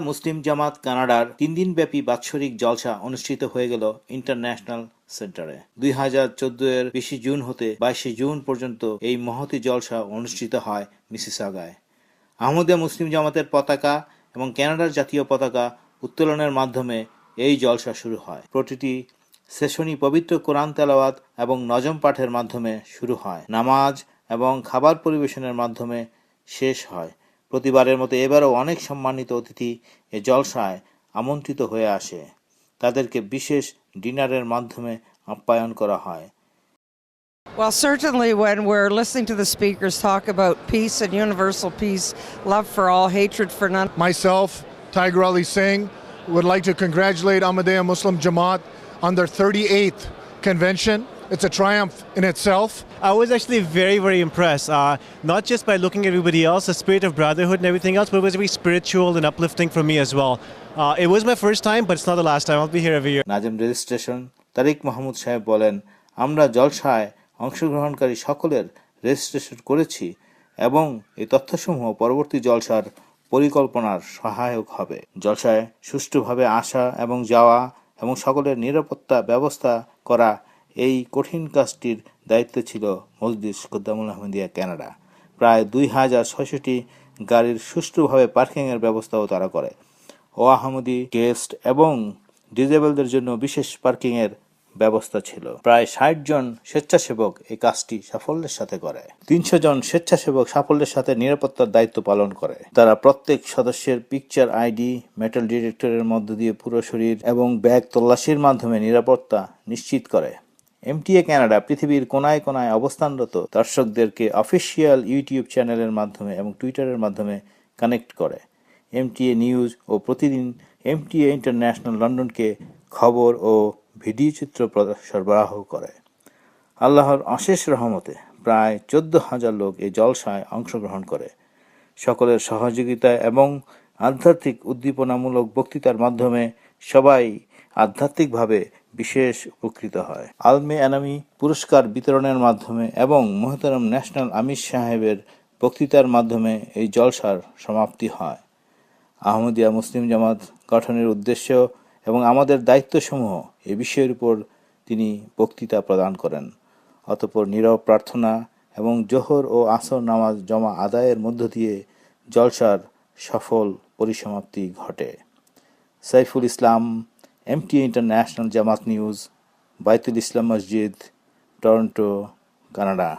মুসলিম জামাত কানাডার 3 দিনব্যাপী বাৎসরিক জলসা অনুষ্ঠিত হয়ে গেল ইন্টারন্যাশনাল সেন্টারে। 2014 এর 20 জুন হতে 22 জুন পর্যন্ত এই মহতী জলসা অনুষ্ঠিত হয় মিসিসাগায়। আহমদিয়া মুসলিম জামাতের পতাকা এবং কানাডার জাতীয় পতাকা উত্তোলনের মাধ্যমে এই জলসা শুরু হয়। প্রতিটি সেশনই পবিত্র কোরআন তেলাওয়াত এবং নজম পাঠের মাধ্যমে শুরু হয়। নামাজ এবং খাবার পরিবেশনের মাধ্যমে শেষ হয়। প্রতিবারের মতো এবারও অনেক সম্মানিত অতিথি এ জলসায় আমন্ত্রিত হয়ে আসে। তাদেরকে বিশেষ ডিনারের মাধ্যমে আপ্যায়ন করা হয়। Well, certainly when we're listening to the speakers talk about peace and universal peace, love for all, hatred for none. Myself, Tiger Ali Singh, would like to congratulate Ahmadiyya Muslim Jamaat on their 38th convention. It's a triumph in itself. I was actually very, very impressed, not just by looking at everybody else, the spirit of brotherhood and everything else, but it was very spiritual and uplifting for me as well. It was my first time, but it's not the last time. I'll be here every year. Nazim registration Tariq Mahmud সাহেব বলেন, আমরা জলসায় অংশগ্রহণকারী সকলের registration করেছি এবং এই তথ্যসমূহ পরবর্তী জলসার পরিকল্পনার সহায়ক হবে। জলসায় সুষ্ঠুভাবে আসা এবং যাওয়া এবং সকলের নিরাপত্তা ব্যবস্থা করা এই কঠিন কাজটির দায়িত্ব ছিল মজলিস খুদ্দামুল আহমদিয়া কানাডা। প্রায় 2600টি গাড়ির সুষ্ঠুভাবে পার্কিংয়ের ব্যবস্থাও তারা করে। আহমদি গেস্ট এবং ডিজেবলদের জন্য বিশেষ পার্কিংয়ের ব্যবস্থা ছিল। প্রায় 60 জন স্বেচ্ছাসেবক এই কাজটি সাফল্যের সাথে করে। 300 জন স্বেচ্ছাসেবক সাফল্যের সাথে নিরাপত্তার দায়িত্ব পালন করে। তারা প্রত্যেক সদস্যের পিকচার আইডি, মেটাল ডিটেক্টরের মধ্য দিয়ে পুরো শরীর এবং ব্যাগ তল্লাশির মাধ্যমে নিরাপত্তা নিশ্চিত করে। এমটিএ কানাডা পৃথিবীর কোনায় কোনায় অবস্থানরত দর্শকদেরকে অফিসিয়াল ইউটিউব চ্যানেলের মাধ্যমে এবং টুইটারের মাধ্যমে কানেক্ট করে। এমটিএ নিউজ ও প্রতিদিন এমটিএ ইন্টারন্যাশনাল লন্ডনকে খবর ও ভিডিও চিত্র সরবরাহ করে। আল্লাহর অশেষ রহমতে প্রায় 14,000 লোক এই জলসায় অংশগ্রহণ করে। সকলের সহযোগিতা এবং আধ্যাত্মিক উদ্দীপনামূলক বক্তৃতার মাধ্যমে সবাই আধ্যাত্মিকভাবে বিশেষ উপকৃত হয়। আলমে আনামি পুরস্কার বিতরণের মাধ্যমে এবং মোহতারাম ন্যাশনাল আমির সাহেবের বক্তৃতার মাধ্যমে এই জলসার সমাপ্তি হয়। আহমদিয়া মুসলিম জামাত গঠনের উদ্দেশ্য এবং আমাদের দায়িত্বসমূহ এ বিষয়ের উপর তিনি বক্তৃতা প্রদান করেন। অতঃপর নীরব প্রার্থনা এবং জোহর ও আসর নামাজ জমা আদায়ের মধ্য দিয়ে জলসার সফল পরিসমাপ্তি ঘটে। সাইফুল ইসলাম, এমটিএ ইন্টারন্যাশনাল জামাত নিউজ, বাইতুল ইসলাম মসজিদ, টরন্টো, কানাডা।